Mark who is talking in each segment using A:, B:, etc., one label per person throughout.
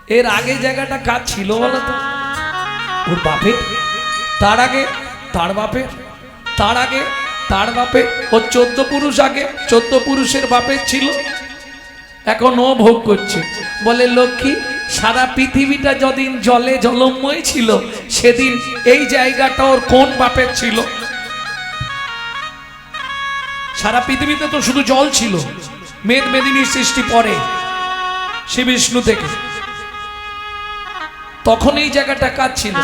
A: এর আগে জায়গাটা কাজ ছিল বলো তো? ওর বাপের, তার আগে তার বাপের, তার আগে তার বাপের, ও 14 পুরুষ আগে 14 পুরুষের বাপের ছিল। এখন ও ভোগ করছে। বলে লক্ষ্মী, সারা পৃথিবীটা যদিন জলে জলময় ছিল, সেদিন এই জায়গাটা ওর কোন বাপের ছিল? সারা পৃথিবীতে তো শুধু জল ছিল, মেদ মেদিনীর সৃষ্টি পরে শ্রী বিষ্ণু থেকে, তখন এই জায়গাটা কাজ ছিল।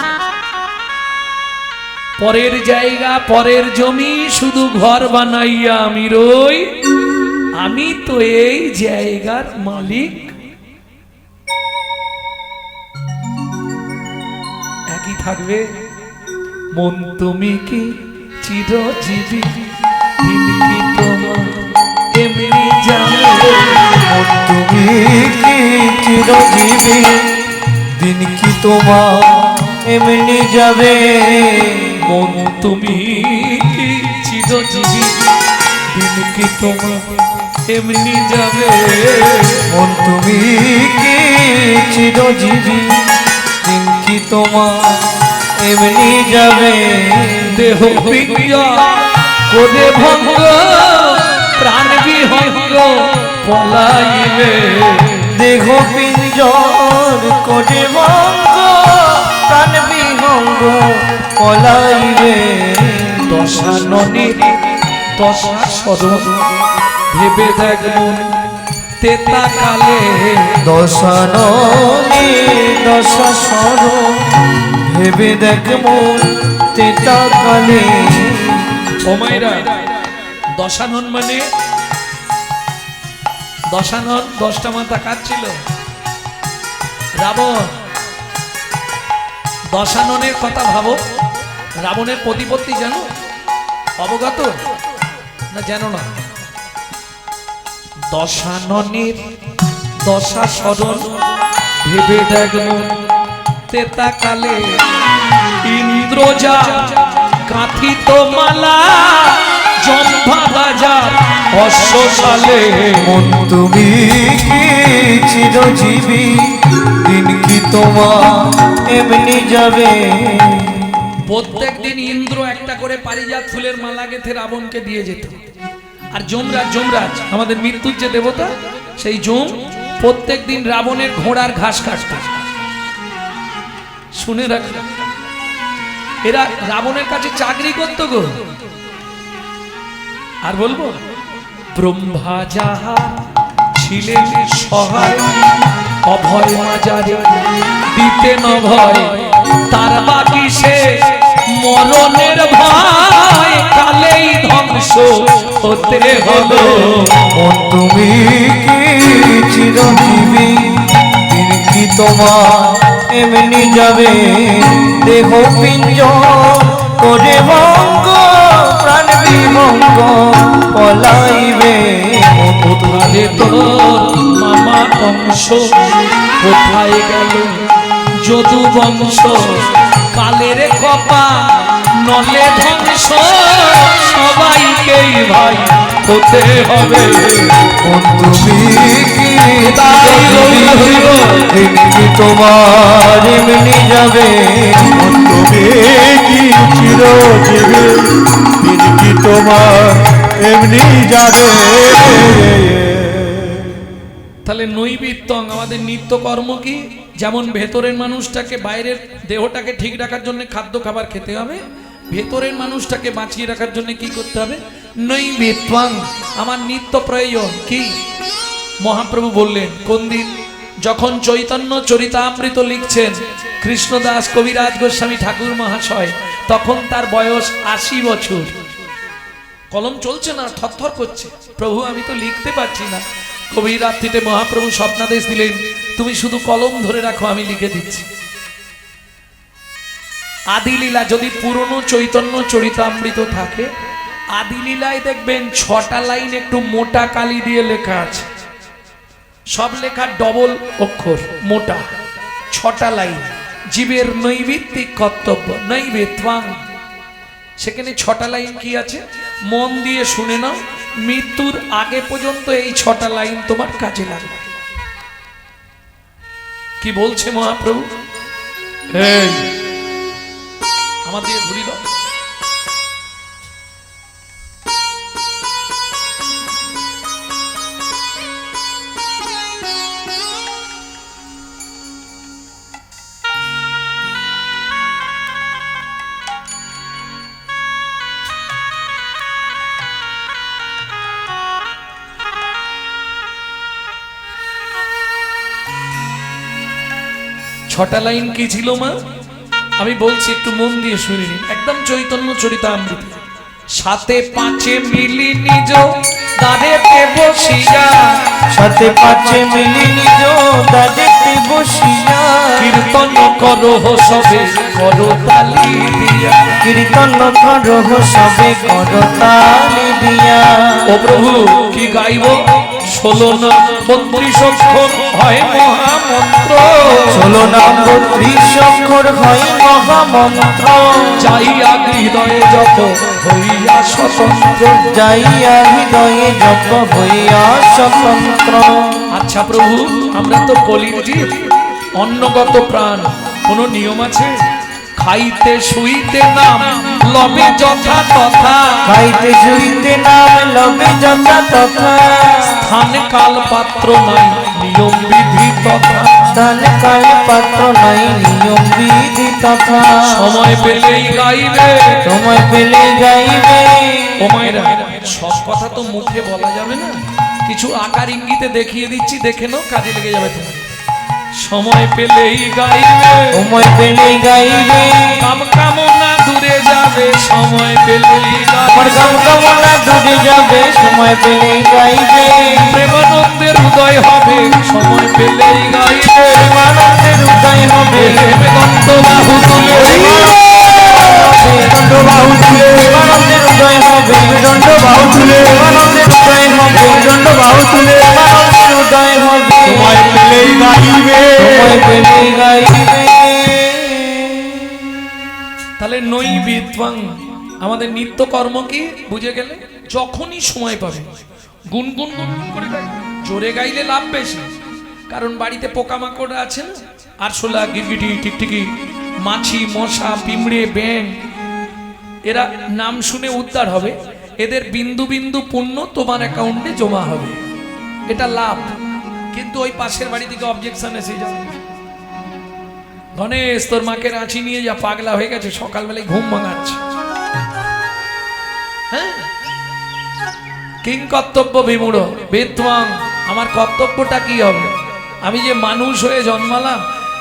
A: পরের জায়গা, পরের জমি, শুধু ঘর বানাইয়া আমি রই, আমি তো এই জায়গার মালিক। একই থাকবে। মন তুমি কি চিরজীবী, দিন কি তোমার এমনি যাবে।
B: মন তুমি কি চিরজীবী, দিন কি তোমার এমনি যাবে।
A: মন তুমি কি চিরজীবী, দিন কি তোমার এমনি যাবে।
B: মন তুমি কি চিরজীবী, দিন কি তোমার এমনি যাবে।
A: দেহ পিঞ্জর করে ভঙ্গ, প্রাণ বিহঙ্গ পলাইবে।
B: দেহ পিঞ্জর করে ভঙ্গ, প্রাণ বিহঙ্গ পলাইবে।
A: দশাননের দশা স্মরণ ভেবে দেখ মন, তেতা কালে
B: দশাননে দশা স্মরণ ভেবে দেখ মন, তেতা কালে।
A: ও মায়েরা, দশানন মানে দশানন 10টা মাথা কাজ ছিল। রাবণ, দশাননের কথা ভাবো। রাবণের প্রতিপত্তি জানো? অবগত না জানো না? দশাননের দশা স্মরণ ভেবে দেখ মন, তেতা কালে ইন্দ্র যা কাঁথিত মালা, জম্ভা বাজার অশ্বশালে।
B: মন তুমি কি চিরজীবী, দিন কি তোমার এমনি যাবে।
A: প্রত্যেক দিন ইন্দ্র একটা করে পারিজাত ফুলের মালা গেঁথে রাবণকে দিয়ে যেত। আর যমরাজ, যমরাজ আমাদের মৃত্যুর যে দেবতা, সেই যম প্রত্যেক দিন রাবণের ঘোড়ার ঘাস কাটত। শুনে রাখ, এরা রাবণের কাছে চাকরি করত গো। আর বলবো, ব্রহ্মা যাহা ছিলেন সহায়, অভয় মাজারে দিতে নভয়, তার বাকি সে মরণের ভয়, কালেই ধ্বংস হতে হলো।
B: মন তুমি কি চিরজীবী, দিন কি তোমার এমনি যাবে। দেহ পিঞ্জর করে ভঙ্গ, প্রাণ বিভঙ্গ পলাইবে।
A: কোথায় তোর মামা অংশ, কোথায় গেল যদু বংশ, কালের কপা নলে ধ্বংস, সবাইকেই ভাই হতে হবে।
B: মন তুমি কি চিরজীবী, দিন কি তোমার এমনি যাবে। মন তুমি কি চিরজীবী, দিন কি তোমার এমনি যাবে।
A: তাহলে নৈবিত্তং আমাদের নিত্যকর্ম কি? যেমন ভেতরের মানুষটাকে, বাইরের দেহটাকে ঠিক রাখার জন্য খাদ্য খাবার খেতে হবে, ভেতরের মানুষটাকে বাঁচিয়ে রাখার জন্য কি করতে হবে? নৈবিত্তং, আমার নিত্য প্রয়োজন কি? মহাপ্রভু বললেন কোন দিন? যখন চৈতন্য চরিতামৃত লিখছেন কৃষ্ণদাস কবিরাজ গোস্বামী ঠাকুর মহাশয়, তখন তার বয়স 80 বছর। কলম চলছে না, থরথর করছে, প্রভু আমি তো লিখতে পারছি না। গভীর রাত্রিতে মহাপ্রভু স্বপ্নাদেশ দিলেন, তুমি শুধু কলম ধরে রাখো, আমি লিখে দিচ্ছি। আদিলীলা যদি পুরনো চৈতন্য চরিতামৃত থাকে, আদিলীলায় দেখবেন 6টা লাইন একটু মোটা কালি দিয়ে লেখা আছে। সব লেখা ডবল অক্ষর মোটা, 6টা লাইন। জীবের নৈবিত্তিক কর্তব্য, নৈবেত্বাং। সেখানে 6টা লাইন কি আছে মন দিয়ে শুনে নাও, মৃত্যুর আগে পর্যন্ত এই 6টা লাইন তোমার কাজে লাগবে। কি বলছে মহাপ্রভু? এই আমার দিয়ে ঘুরি দাও। ছটা লাইন কি ছিল মা? আমি বলছি, একটু মন দিয়ে শুনে নিন। একদম চৈতন্য চরিতামৃত। সাথে পাঁচে মিলি নিজ দ্বারেতে বসিয়া,
B: সাথে পাঁচে মিলি নিজ দ্বারেতে বসিয়া,
A: কীর্তন করহ সবে করতালি দিয়া,
B: কীর্তন করহ সবে করতালি দিয়া।
A: ও প্রভু কি গাইব? 16 না 32 অক্ষর হয় মহামন্ত্র,
B: 16 নাম 32 অক্ষর হয় মহামন্ত্র।
A: যাইয়া হৃদয়ে জপ হইয়া স্বতন্ত্র,
B: যাইয়া হৃদয়ে জপ হইয়া স্বতন্ত্র।
A: আচ্ছা প্রভু, আমরা তো কলির জীব, অন্নগত প্রাণ, কোনো নিয়ম আছে? খাইতে শুইতে নাম লবে যথা তথা,
B: খাইতে শুইতে নাম লবে যথা তথা,
A: স্থান কাল পাত্র নাই নিয়ম বিধি তথা,
B: স্থান কাল পাত্র নাই নিয়ম বিধি তথা।
A: সময় পেলেই গাইবে,
B: সময় পেলে গাইবে।
A: ও মায়েরা, সব কথা তো মুখে বলা যাবে না, কিছু আকার ইঙ্গিতে দেখিয়ে দিচ্ছি, দেখে নাও, কাজে লেগে যাবে তোমার। সময় পেলেই গাইবে,
B: সময় পেলে গাইবে,
A: কাম কামনা দূরে যাবে, সময় পেলেই
B: আমার
A: গাইবে,
B: কাম কামনা দূরে যাবে, সময় পেলে গাইবে।
A: প্রেমানন্দের উদয় হবে, সময় পেলেই গাইবে,
B: প্রেমানন্দের উদয় হবে,
A: দন্ত বাহু তুলে,
B: দণ্ড বাহু তুলে প্রেমানন্দের উদয় হবে, দণ্ড বাহু তুলে প্রেমানন্দের উদয় হবে, দণ্ড বাহু তুলে প্রেমানন্দের উদয় হবে।
A: সময় পেলেই গাইবে।
B: সময় পেলে গাইবে।
A: তাহলে নৈবিত্বাং, আমাদের নিত্যকর্ম কি বুঝে গেলে? যখনই সময় পাবে গুনগুন গুনগুন করে গাইবে। জোরে গাইলে লাভ বেশি, কারণ বাড়িতে পোকামাকড় আছে না, আরশোলা, গিরগিটি, টিকটিকি, মাছি, মশা, পিঁমড়ে, ব্যাঙ, এরা নাম শুনে উদ্ধার হবে। এদের বিন্দু বিন্দু পুণ্য তোমার অ্যাকাউন্টে জমা হবে, এটা লাভ। কিন্তু ওই পাশের বাড়ি থেকে অবজেকশন এসে যাবে, গণেশ তোর মাকে রাঁচি নিয়ে যা, পাগলা হয়ে গেছে, সকালবেলায় ঘুম ভাঙাচ্ছে। হ্যাঁ, কিং কর্তব্য বিমূঢ় বিদ্বাং, আমার কর্তব্যটা কি হবে? আমি যে মানুষ হয়ে জন্মালাম,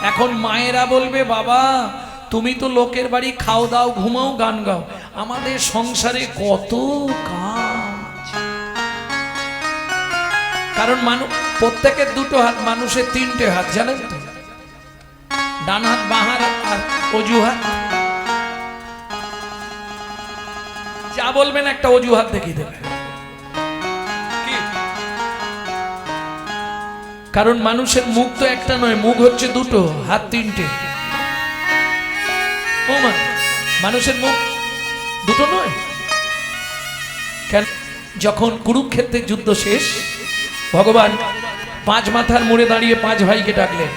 A: এখন মায়েরা বলবে বাবা তুমি তো লোকের বাড়ি খাও দাও ঘুমাও গান গাও, আমাদের সংসারে কত কাজ। কারণ মানুষ প্রত্যেকের দুটো হাত, মানুষের তিনটে হাত, জানেন তো? ডান হাত, বাঁ হাত আর অজুহাত। যা বলবেন একটা অজুহাত দেখিয়ে দেবে। কারণ মানুষের মুখ তো একটা নয়, মুখ হচ্ছে দুটো, হাত তিনটে। ও মা, মানুষের মুখ দুটো নয় কেন? যখন কুরুক্ষেত্রের যুদ্ধ শেষ, ভগবান 5 মাথার মোড়ে দাঁড়িয়ে 5 ভাইকে ডাকলেন।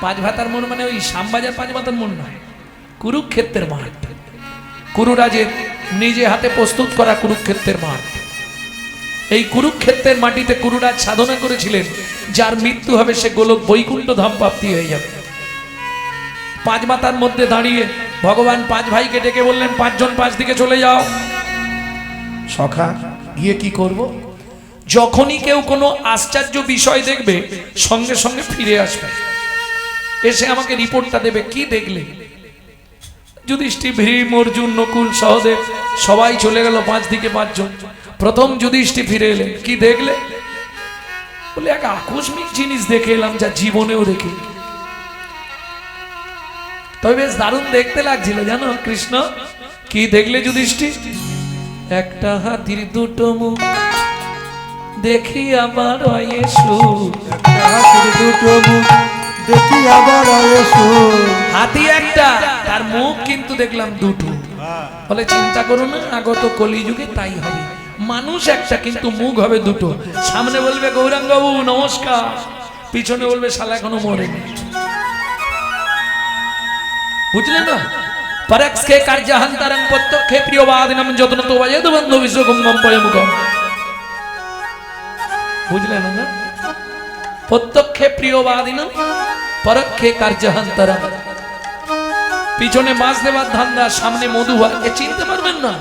A: 5 মাথার মোড় মানে ওই শ্যামবাজার 5 মাথার মোড় নয়, কুরুক্ষেত্রের মাঠ, কুরুরাজের নিজে হাতে প্রস্তুত করা কুরুক্ষেত্রের মাঠ। এই কুরুক্ষেত্রের মাটিতে কুরুরাজ সাধনা করেছিলেন, যার মৃত্যু হবে সে গোলক বৈকুণ্ঠ ধাম প্রাপ্তি হয়ে যাবে। 5 মাথার মধ্যে দাঁড়িয়ে ভগবান 5 ভাইকে ডেকে বললেন, 5 জন 5 দিকে চলে যাও। সখা গিয়ে কি করব? যখনই কেউ কোনো আশ্চর্য বিষয় দেখবে সঙ্গে সঙ্গে ফিরে আসবে, এসে আমাকে রিপোর্টটা দেবে, কি দেখলে? যুধিষ্ঠির, ভীম, অর্জুন, নকুল, সহদেব সবাই চলে গেল 5 দিকে 5 জন। প্রথম যুধিষ্ঠির ফিরে এলেন, কি দেখলে? বলে এক আকস্মিক জিনিস দেখে এলাম, যা জীবনেও দেখি। তবে বেশ দারুণ দেখতে লাগছিল, জানো কৃষ্ণ? কি দেখলে যুধিষ্ঠির? একটা হাতির দুটো মুখ দেখি আবার
B: দুটো মুখ দেখি আবার
A: হাতি একটা, তার মুখ কিন্তু দেখলাম দুটো। বলে চিন্তা করো না, আগত কলিযুগে তাই হবে, মানুষ একটা কিন্তু মুখ হবে দুটো। সামনে বলবে গৌরাঙ্গ বাবু নমস্কার, পিছনে বলবে শালা এখনো মরেনি। বুঝলে না? পরক্ষে কার্যান্তরং প্রত্যক্ষে প্রিয়বাদিনম যতনতো বযেদ বন্ধু বিশ্বকুম্ভম পয়মুখম। বুঝলে না? প্রত্যক্ষে প্রিয়বাদিনম পরক্ষে কার্যান্তরং। পিছনে মাছ দেবার ধান্দা, সামনে মধু ভরা। এ চিনতে পারবেন না।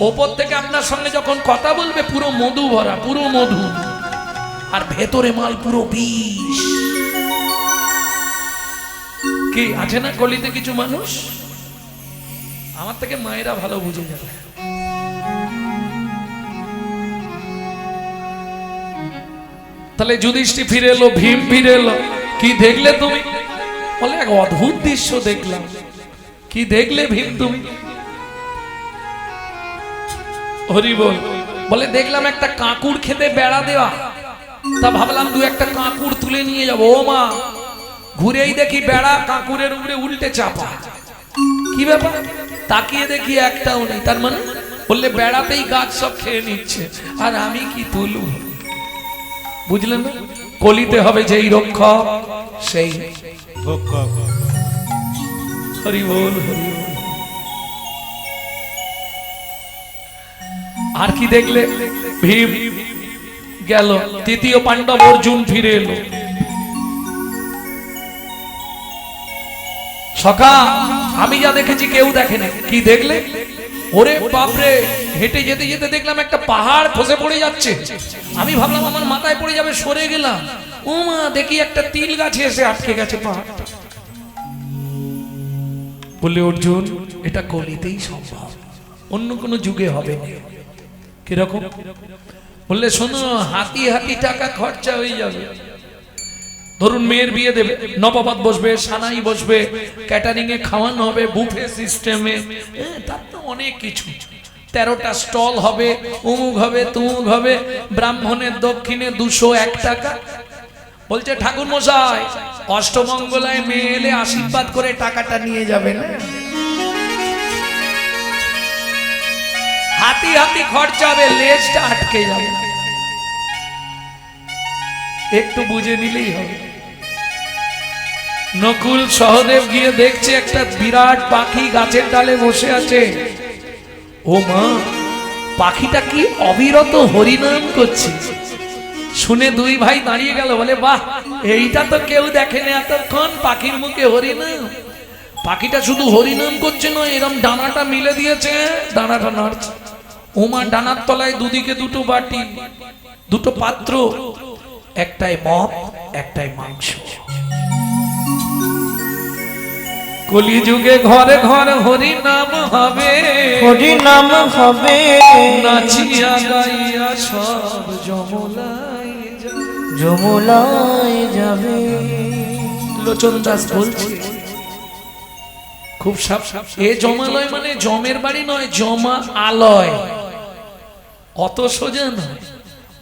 A: ওপর থেকে আপনার সঙ্গে যখন কথা বলবে পুরো মধু ভরা, পুরো মধু, আর ভেতরে মাল পুরো বিষ। কি আছে না কলিতে কিছু মানুষ? আমার থেকে মায়েরা ভালো বুঝে যাবে। তাহলে যুধিষ্ঠির ফিরে এলো, ভীম ফিরে এলো। কি দেখলে তুমি? বলে এক অদ্ভুত দৃশ্য দেখলাম। কি দেখলে ভীম তুমি? হরি বল। বলে দেখলাম একটা কাঁকুড় খেতে বেড়া দেওয়া, তা ভাবলাম দু একটা কাঁকুড় তুলে নিয়ে যাবো। ও মা, ঘুরেই দেখি বেড়া কাঁকুড়ের উপরে উল্টে চাপা। কি ব্যাপার? তাকিয়ে দেখি একটাও নেই। তার মানে বললে বেড়াতেই গাছ সব খেয়ে নিচ্ছে, আর আমি কি তুলু? বুঝলেন না? কলিতে হবে যেই রক্ষক সেই ভক্ষক। হরি বল, হরি বল। আর কি দেখলে? ভীম গেল, তৃতীয় পাণ্ডব অর্জুন ফিরে এলো। সখা, আমি যা দেখেছি কেউ দেখেনি। কি দেখলে? ওরে বাপরে, হেঁটে যেতে যেতে দেখলাম একটা পাহাড় খসে পড়ে যাচ্ছে। আমি ভাবলাম আমার মাথায় পড়ে যাবে, সরে গেলাম। ও মা, দেখি একটা তিল গাছে এসে আটকে গেছে পাহাড়টা। বললে অর্জুন, এটা কলিতেই সম্ভব, অন্য কোনো যুগে হবে না। কিরকম? বললে শোনো, হাতি হাতি টাকা খরচা হয়ে যাবে। ধরুন মেয়ের বিয়ে দেবে, নবাবত বসবে, সানাই বসবে, ক্যাটারিং এ খাওয়ানো হবে, বুফে সিস্টেমে, তার তো অনেক কিছু। 13টা স্টল হবে, অমুক হবে, তুমুক হবে, ব্রাহ্মণের দক্ষিণে 201 টাকা। বলছে ঠাকুর মশাই, অষ্টমঙ্গলায় মেয়ে এলে আশীর্বাদ করে টাকাটা নিয়ে যাবে না। হাতি হাতি খরচা হবে, লেজটা আটকে যাবে। একটু বুঝে নিলেই হবে। নকুল সহদেব গিয়ে দেখছে একটা বিরাট পাখি গাছের ডালে বসে আছে। ও মা, পাখিটা কি অবিরত হরিনাম করছে। শুনে দুই ভাই দাঁড়িয়ে গেল। বলে বাহ, এইটা তো কেউ দেখেনি এতক্ষণ, পাখির মুখে হরিনাম। পাখিটা শুধু হরিনাম করছে নয়, এরম ডানাটা মিলে দিয়েছে, ডানাটা নাড়ছে। ও মা, ডানার তলায় দুদিকে দুটো বাটি, দুটো পাত্র, একটাই মদ, একটাই মাংস। কলিযুগে ঘরে ঘরে হরি নাম হবে,
B: হরি নাম হবে,
A: নাচিয়া গাইয়া সব যমলায় যাবে।
B: যমুনায় যাবে।
A: লোচন দাস বলছে খুব সাপ। এ জমালয় মানে জমের বাড়ি নয়, জমা আলয়। অত সোজা নয়,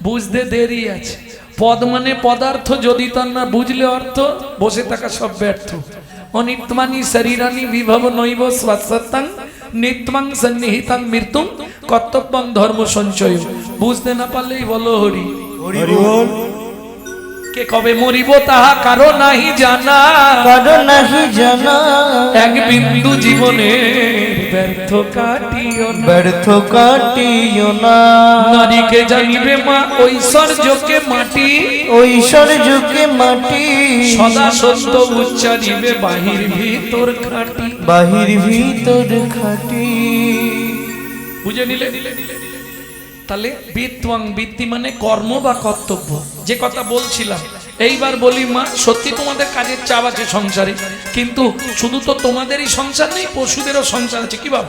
A: বুঝতে দেরি আছে। পদ মানে পদার্থ, যদি তার না বুঝলে অর্থ, বসে থাকা সব ব্যর্থ। অনিত্মানি শরীরানি বিভব নৈব স্বাত্তং নিত্যং সন্নিহিতং মৃত্যুং কর্তব্যং ধর্ম সঞ্চয়। বুঝতে না পারলেই বলো হরি
B: হরি বল।
A: কে কবে মরিব তাহা কারো নাহি জানা,
B: কারো নাহি জানা।
A: এক বিন্দু জীবনে ব্যর্থ কাটিও না,
B: ব্যর্থ কাটিও না।
A: নারীকে জানিবে মা ঐশ্বর্যকে মাটি,
B: ঐশ্বর্যকে মাটি।
A: সদা সত্য উচ্চারিবে বাহির ভিতর খাটি।
B: বাহির ভিতর খাটি।
A: বুঝে নিলে? তাহলে বিত্বং, বৃত্তি মানে কর্ম বা কর্তব্য, যে কথা বলছিলাম। এইবার বলি মা, সত্যি তোমাদের কাজের চাপ আছে সংসারে, কিন্তু শুধু তো তোমাদেরই সংসার নেই, পশুদেরও সংসার আছে। কি ভাব?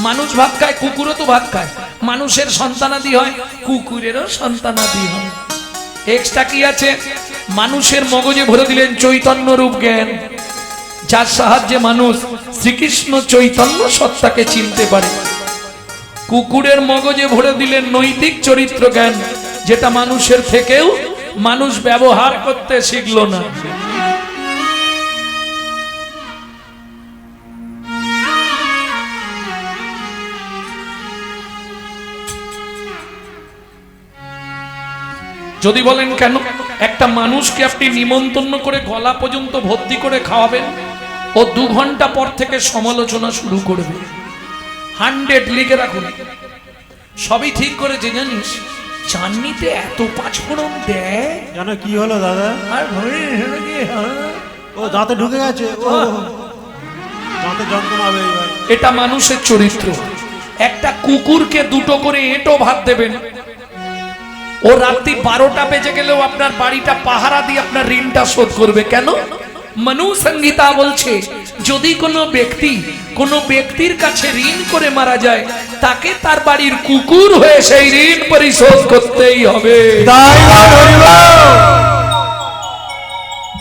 A: মানুষ ভাত খায়, কুকুরও তো ভাত খায়। মানুষের সন্তানাদি হয়, কুকুরেরও সন্তানাদি হয়। এক্সট্রা কি আছে? মানুষের মগজে ভরে দিলেন চৈতন্য রূপ জ্ঞান, যার সাহায্যে মানুষ শ্রীকৃষ্ণ চৈতন্য সত্তাকে চিনতে পারে। কুকুরের মগজে ভরে দিলেন নৈতিক চরিত্র জ্ঞান, যেটা মানুষের থেকেও মানুষ ব্যবহার করতে শিখলো না। যদি বলেন কেন, একটা মানুষকে আপনি নিমন্ত্রণ করে গলা পর্যন্ত ভর্তি করে খাওয়াবেন, ও 2 ঘন্টা পর থেকে সমালোচনা শুরু করবে। 100 লিখে রাখুন। সবই ঠিক করেছে জানিস, চাটনিতে এত পাঁচফোড়ন দেয়
C: জানো কি হলো দাদা?
A: আর ভরে
C: ও দাঁতে ঢুকে গেছে, ও দাঁতে যন্ত্রণা হবে এবার।
A: এটা মানুষের চরিত্র। একটা কুকুরকে 2টো করে এঁটো ভাত দেবেন, ও রাত্রি 12টা বেজে গেলেও আপনার বাড়িটা পাহারা দিয়ে আপনার ঋণটা শোধ করবে। কেন? মনু সংহিতা বলছে, যদি কোনো ব্যক্তির কাছে ঋণ করে মারা যায়, তাকে তার বাড়ির কুকুর হয়ে সেই ঋণ পরিশোধ করতেই হবে।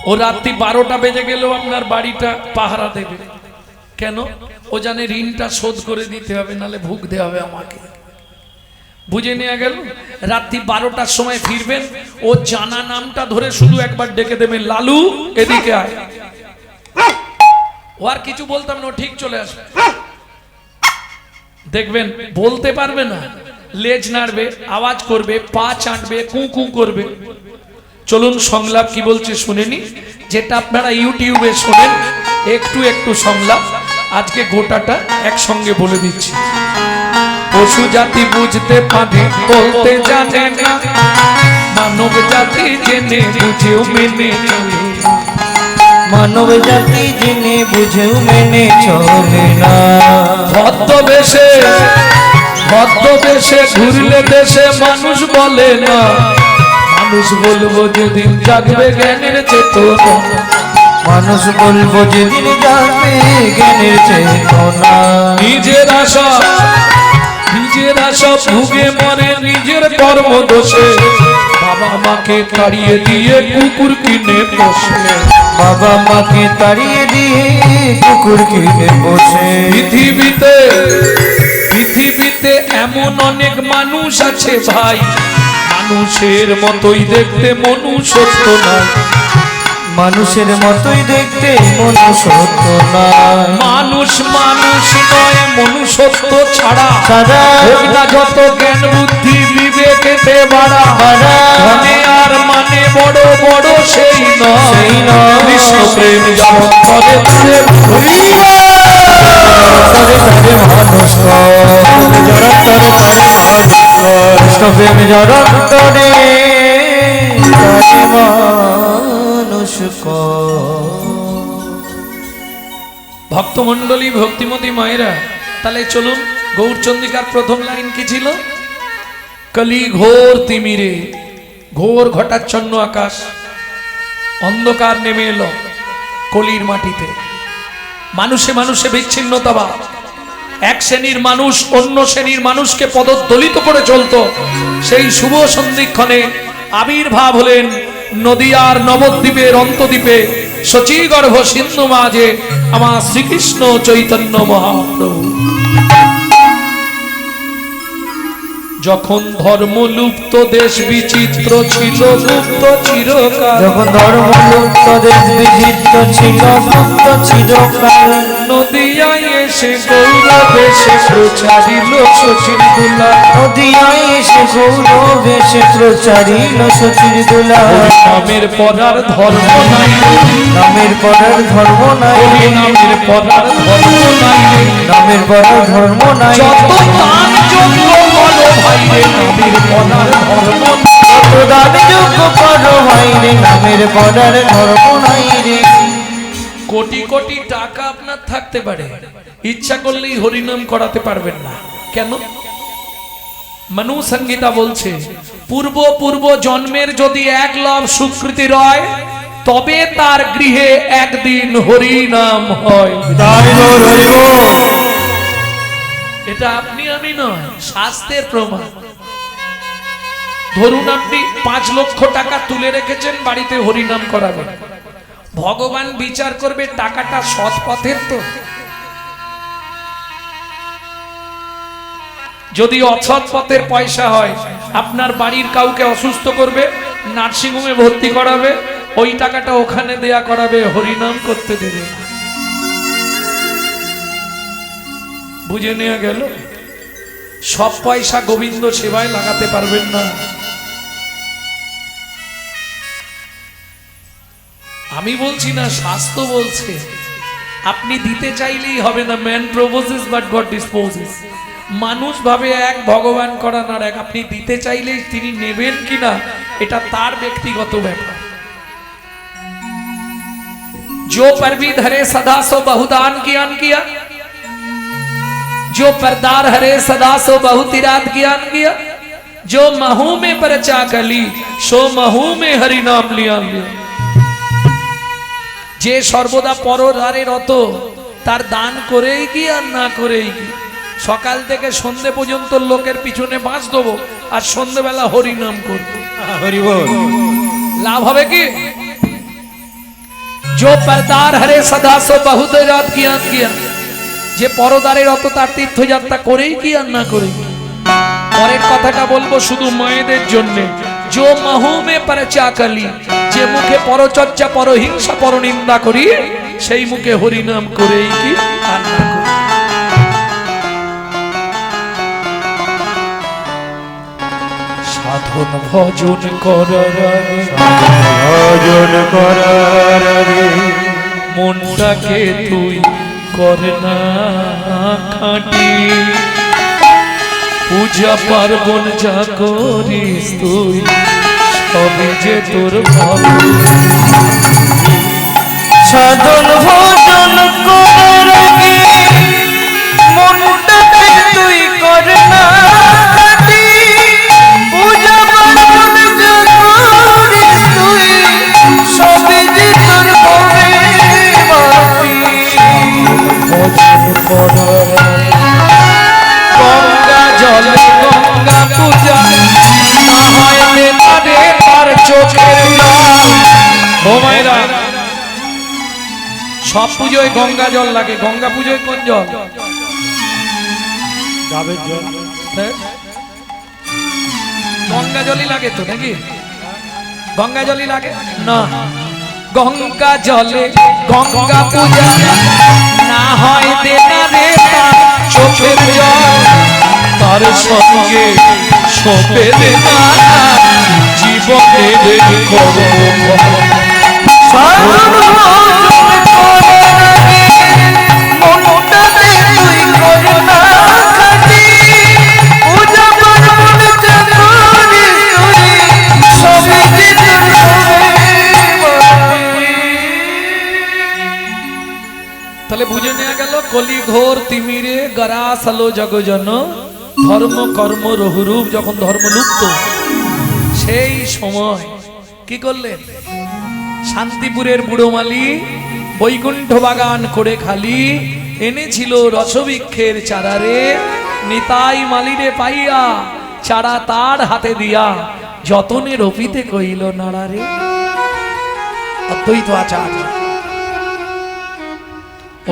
A: ও রাত্রি 12টা বেজে গেলেও আপনার বাড়িটা পাহারা দেবে। কেন? ও জানে ঋণটা শোধ করে দিতে হবে, নালে ভুগতে হবে আমাকে। বুঝে নেওয়া গেল? রাত্রি 12টার সময় ফিরবেন, ও জানা নামটা ধরে শুধু একবার ডেকে দেবেন, লালু এদিকে আয়। ও আর কিছু বলতাম না, ও ঠিক চলে আসবে। দেখবেন বলতে পারবে না, লেজ নাড়বে, আওয়াজ করবে, পা চাটবে, কু কু করবে। চলুন সংলাপ কি বলছে শুনেনি, যেটা আপনারা ইউটিউবে শোনেন একটু একটু সংলাপ, আজকে গোটাটা একসঙ্গে বলে দিচ্ছি। পশু জাতি বুঝতে পারে, বলতে জানে না, মানব জাতি জেনে বুঝেও মেনে চলে।
B: মানব জাতি জেনে বুঝেও মেনে চলে না।
A: ছদ্মবেশে ঘুরলে দেশে মানুষ বলে না, মানুষ বলবো যেদিন জাগবে জ্ঞানের চেতনা।
B: মানুষ বলবো যেদিন জানবে জ্ঞানের চেতনা।
A: নিজের আশা ভুগে মরে নিজের কর্ম দোষে, বাবা মাকে তাড়িয়ে দিয়ে কুকুর কিনে বসে।
B: বাবা মাকে তাড়িয়ে দিয়ে কুকুর কিনে বসে।
A: পৃথিবীতে এমন অনেক মানুষ আছে ভাই, মানুষের মতোই দেখতে মনুষ্যত্ব নাই।
B: মানুষের মতোই দেখতে মনুষ্যত্ব নাই।
A: মানুষ নয়, মনুষ্যত্ব ছাড়া হোক না যত জ্ঞান বুদ্ধি বিবেকেতে বাড়া। ধনে আর মানে বড় বড় সেই নয়, কৃষ্ণ প্রেম যেমন করে
B: কৃষ্ণ প্রেম জড়ন্তরে মানুষ।
A: ভক্তমণ্ডলী, ভক্তিমতী মায়েরা, তাহলে চলুন, গৌরচন্দ্রিকার প্রথম লাইন কি ছিল? কলি ঘোর তিমিরে, ঘোর ঘটাচ্ছন্ন আকাশ, অন্ধকার নেমে এলো কলির মাটিতে। মানুষে মানুষে বিচ্ছিন্নতাবাদ, এক শ্রেণীর মানুষ অন্য শ্রেণীর মানুষকে পদদলিত করে চলতো। সেই শুভ সন্ধিক্ষণে আবির্ভাব হলেন নদিয়ার নবদ্বীপের অন্তদ্বীপে শচীগর্ভ সিন্ধু মাঝে আমার শ্রীকৃষ্ণ চৈতন্য মহাপ্রভু। যখন ধর্ম লুপ্ত দেশ বিচিত্র ছিল গুপ্ত চিরকাল,
B: যখন ধর্ম লুপ্ত দেশ বিচিত্র ছিল গুপ্ত চিরকাল,
A: নদিয়ায় এসে গৌরবেশে প্রচারিল শচীর দুলা।
B: নদিয়ায় এসে গৌরবেশে প্রচারিল শচীর দুলা।
A: নামের পরার ধর্ম নাই,
B: নামের পরার ধর্ম নাই,
A: নামের পরার ধর্ম নাই,
B: নামের পরার ধর্ম নাই।
A: যত দান যোগ্য বলো ভাই রে, নামের পরার ধর্ম নাই।
B: যত দান যোগ্য করো ভাই রে, নামের পরার ধর্ম নাই রে।
A: কোটি কোটি টাকা আপনার থাকতে পারে, ইচ্ছা করলেই হরিনাম করাতে পারবেন না। কেন? মনু সংহিতা বলছে, পূর্ব জন্মের যদি 1 লব সুকৃতি রয়, তবে তার গৃহে একদিন হরিনাম হয়। এটা আপনি আমি নয়, শাস্ত্রের প্রমাণ। ধরুন আপনি 5 লক্ষ টাকা তুলে রেখেছেন, বাড়িতে হরিনাম করাবেন। ভগবান বিচার করবে টাকাটা সৎ পথের তো। যদি অসৎ পথের পয়সা হয়, আপনার বাড়ির কাউকে অসুস্থ করবে, নার্সিংহোমে ভর্তি করাবে, ওই টাকাটা ওখানে দেয়া করাবে, হরিনাম করতে দেবে। বুঝে নেওয়া গেল? সব পয়সা গোবিন্দ সেবায় লাগাতে পারবেন না। আমি বলছি না, শাস্ত্র বলছে আপনি দিতে চাইলেই হবে না। Man proposes but god disposes. মানুষ ভাবে এক, ভগবান করান আর এক। আপনি দিতে চাইলেই তিনি নেবেন কিনা এটা তার ব্যক্তিগত ব্যাপার। जो परवी धरे सदा सो बहुदान कियान किया, जो परदार हरे सदा सो बहुतिरात कियान किया, जो महू में परचा कली सो महू में हरि नाम लिया लिया। যে সর্বদা পরদারে রত তার দান করেই কি আর না করেই কি। সকাল থেকে সন্ধে পর্যন্ত লোকের পিছনে বাঁশ দেবো আর সন্ধেবেলা হরি নাম করবো,
C: হরি বল।
A: লাভ হবে কি? जो परदार हरे सदा सो बहुत रात कियान किया, যে পরদারে রত তার তীর্থযাত্রা করেই কি আর না করেই। পরের কথাটা বলবো শুধু মায়েদের জন্য। जो महू में परचा कली, যে মুখে পরচর্চা পরহিংসা পরনিন্দা করি সেই মুখে হরি নাম করেই কি আর না করি। সাধন ভজন করার আগে,
B: ভজন করার আগে
A: মনটাকে তুই কর না খাঁটি, পূজা পার্বণ যা করিস তুই সবই যে তোর ভালো।
B: সাধন ভজন করার আগে মনটাকে তুই কর না খাঁটি, পূজা পার্বণ যা করিস তুই সবই যে তোর হবে মাটি।
A: ভজন করার গঙ্গা জলে গঙ্গা পূজা না হয় নেতারে তার চোখের জল। ও মায়েরা, সব পুজোয় গঙ্গা জল লাগে, গঙ্গা পুজোয় কোন জল?
C: ডাবের জল।
A: হ্যাঁ? গঙ্গা জলই লাগে তো নাকি? গঙ্গা জলই লাগে না। গঙ্গা জলে গঙ্গা পূজা না হয় দেনা রে তার চোখের জল, তার সঙ্গে সপে দেনা জীবনের কর্ম।
B: সাধন ভজন করার আগে মনটাকে তুই কর না খাঁটি, পূজা পার্বণ যা করিস তুই সবই যে তোর হবে মাটি।
A: তাহলে বুঝে নেওয়া গেল কলি ঘোর তিমিরে গরাস আলো জগজন, ধর্ম কর্ম রহুরূপ যখন ধর্ম লুপ্ত সেই সময় কি করলেন? শান্তিপুরের বুড়োমালি বৈকুণ্ঠ বাগান করে খালি এনেছিল রসবৃক্ষের চারারে, নিতাই মালিরে পাইয়া চারা তার হাতে দিয়া যতনে রপিতে কইল নাড়ারে। অদ্বৈত আচার।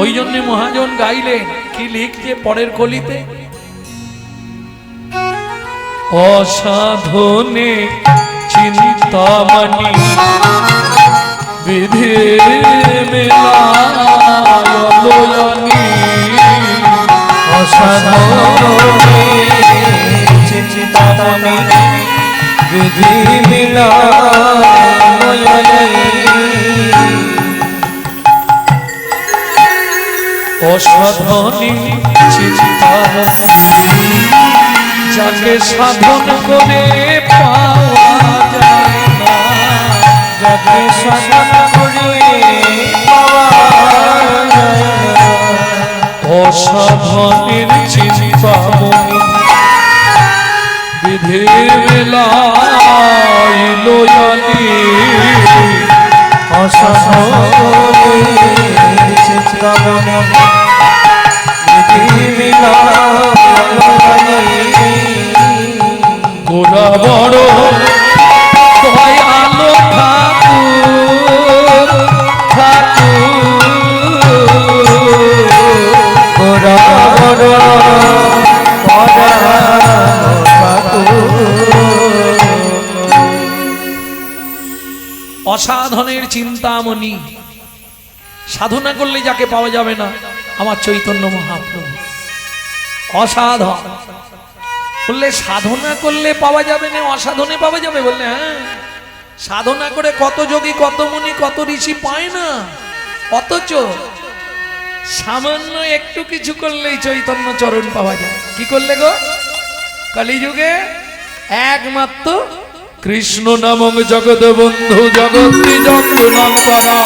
A: ওই জন্য মহাজন গাইলেন কি লিখছে পরের কলিতে, অসাধনে চিন্তামণি বিধি মেলায়নি,
B: অসাধনে চিন্তামণি বিধি মিলয়নি,
A: অসাধনে চিন্তামণি যাকে সাধন করে পাওয়া যায় না,
B: যাকে সাধন করে পাওয়া যায় না।
A: অসাধনের চিন্তামণি বিধি মেলায়নি,
B: অসাধনে চিন্তামণি বিধি মিলয়নি।
A: গোরা বড় দয়ালো ঠাকুর,
B: গোরা বড়
A: অসাধনের চিন্তামণি, সাধনা করলে যাকে পাওয়া যাবে না আমার চৈতন্য মহাপ্রভু। অসাধন বললে সাধনা করলে পাওয়া যাবে না, অসাধনে পাওয়া যাবে বললে হ্যাঁ। সাধনা করে কত যোগী কত মুনি কত ঋষি পায় না, অথচ সামান্য একটু কিছু করলেই চৈতন্য চরণ পাওয়া যায়। কি করলে গো? কলিযুগে একমাত্র কৃষ্ণ নামং জগৎ বন্ধু জগৎ জন্তুনাং পরা,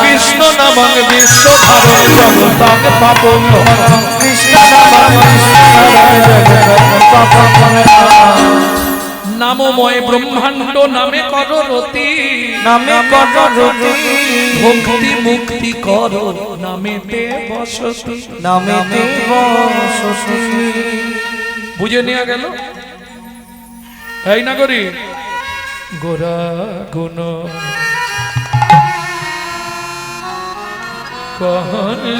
A: কৃষ্ণ নামং বিশ্বধারণ জগতাং পাপং হরা, নামময় ব্রহ্মাণ্ড নামে কর রতি,
B: নামে কর রতি,
A: ভক্তি মুক্তি কর নামেতে বসতি,
B: নামেতে বসতি।
A: বুঝে নেওয়া গেল? এই না করি গোরা গুণ কহনে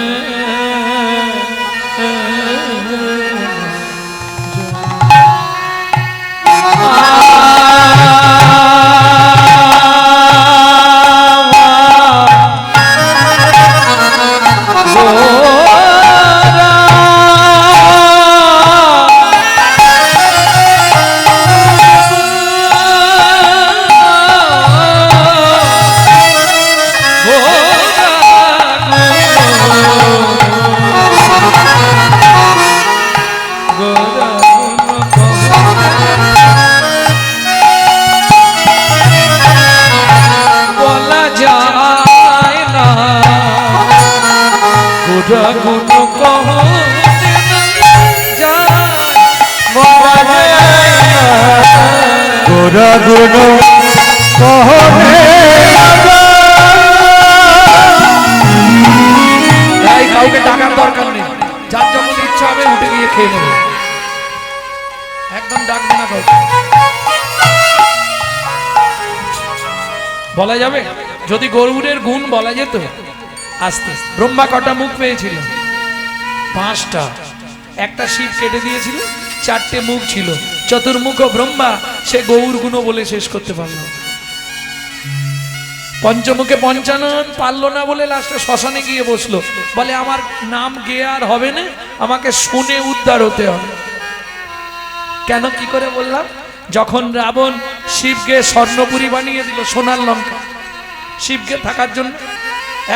B: গোরা গুণ কহনে
A: তাই কাউকে টাকার দরকার নেই, যার যখন ইচ্ছা হবে উঠে গিয়ে খেয়ে নেবে, একদম ডাকবে না কাউকে। বলা যাবে যদি গরুড়ের গুণ বলা যেত আস্তে। ব্রহ্মা কটা মুখ পেয়েছিল? 5টা। একটা শিব কেটে দিয়েছিল, 4টে মুখ ছিল। চতুর্মুখ ব্রহ্মা সে গৌর গুণ বলে শেষ করতে পারল। পঞ্চমুখে পঞ্চানন পারলো না বলে লাস্টে শ্মশানে গিয়ে বসলো, বলে আমার নাম গেয়ে আর হবে না, আমাকে শুনে উদ্ধার হতে হবে। কেন কি করে বললাম? যখন রাবণ শিবকে স্বর্ণপুরী বানিয়ে দিল, সোনার লঙ্কা, শিবকে থাকার জন্য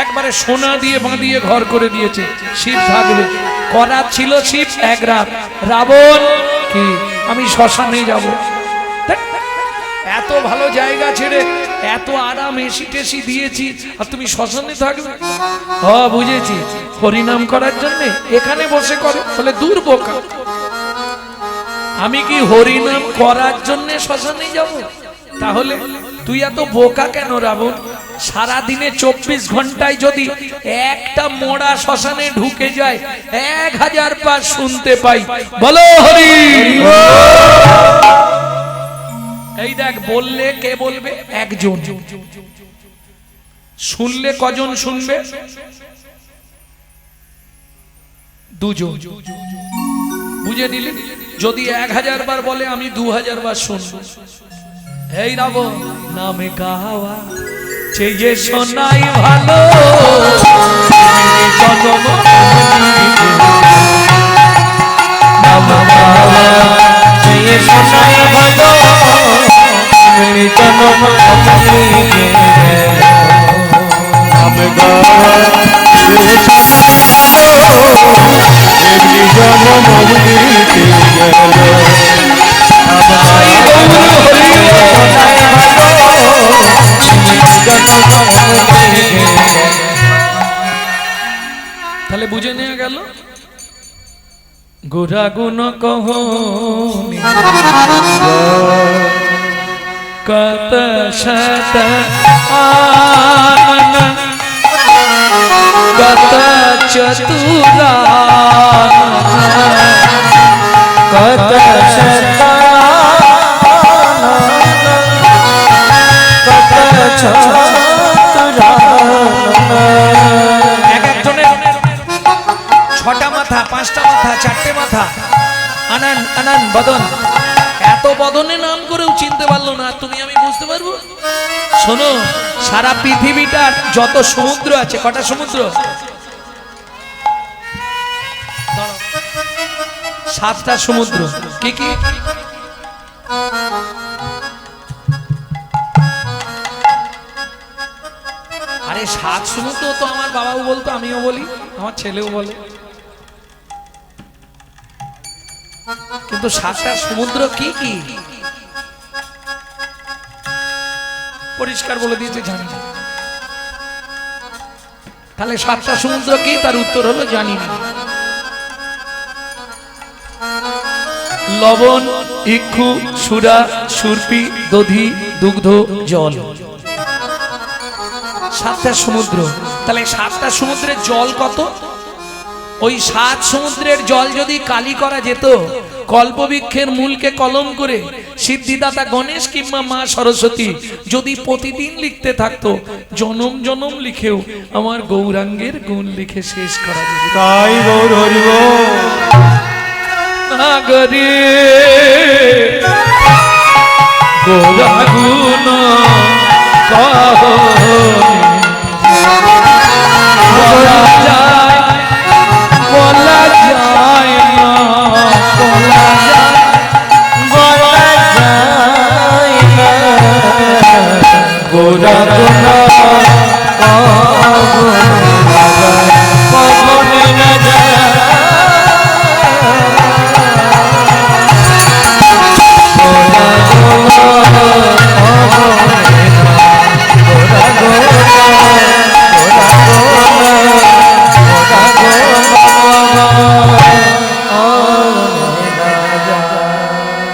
A: একবারে সোনা দিয়ে বাঁধিয়ে ঘর করে দিয়েছে, শিব থাকবে। করার ছিল শিব এক রাত, রাবণ কি আমি শ্মশানে যাব। এত ভালো জায়গা ছেড়ে এত আরাম এসি টেসি দিয়েছি আর তুমি শ্মশানে থাকবে? বুঝেছি, হরিনাম করার জন্য এখানে বসে করো, বলে দূর বোকা। আমি কি হরিনাম করার জন্য শ্মশানে যাব? তাহলে তুই এত বোকা কেন রাবণ? সারা দিনে 24 ঘন্টায় যদি একটা মোড়া শ্মশানে ঢুকে যায় 1000 বার শুনতে পাই, বলো হরি। এই দেখ, বললে কে বলবে? একজন। শুনলে কজন শুনবে? 2জন। বুঝে নিলি? যদি 1000 বার বলে আমি 2000 বার শুনবো। এই রাবণ নামে গাওয়া চেয়ে শোনাই ভালো, জনম
B: নাম গাওয়া চেয়ে শোনাই ভালো, জনম অমৃতে নাম গাওয়া চেয়ে শোনাই ভালো, এমনি জনম অমৃতে গেল।
A: তাহলে বুঝে নেওয়া গেল গোরা গুণ কহ কত শত আনন কত চতুরা
B: কত শত
A: এক একজনের 6টা মাথা, 5টা মাথা, 4টে মাথা, আনন আনন বদন। এত বদনে নাম করেও চিনতে পারলো না, তুমি আমি বুঝতে পারবো? শোনো, সারা পৃথিবীটার যত সমুদ্র আছে, কটা সমুদ্র? 7টা সমুদ্র। কি কি? তাহলে সাত সমুদ্র তো আমার বাবাও বলতো, আমিও বলি, আমার ছেলেও বলে। কিন্তু সাতটা সমুদ্র কি কি পরিষ্কার বলে দিয়েছে জানি না। তাহলে সাতটা সমুদ্র কি? তার উত্তর হলো জানি না। লবণ, ইক্ষু, সুরা, সুরপি, দধি, দুগ্ধ, জল, সাতটা সমুদ্র। তাহলে সাতটা সমুদ্রের জল কত? ওই সাত সমুদ্রের জল যদি কালি করা যেত, কল্পবৃক্ষের মূলকে কলম করে সিদ্ধিদাতা গণেশ কিংবা মা সরস্বতী যদি প্রতিদিন লিখতে থাকতো, জনম জনম লিখেও আমার গৌরাঙ্গের গুণ লিখে শেষ করা যেত।
C: তাই গৌর হরিব
A: নাগরে গৌরাগুণ বলা যায় না, বলা যায়,
B: বলা যায় না
A: গৌরাগুণ
B: কখনো না যায়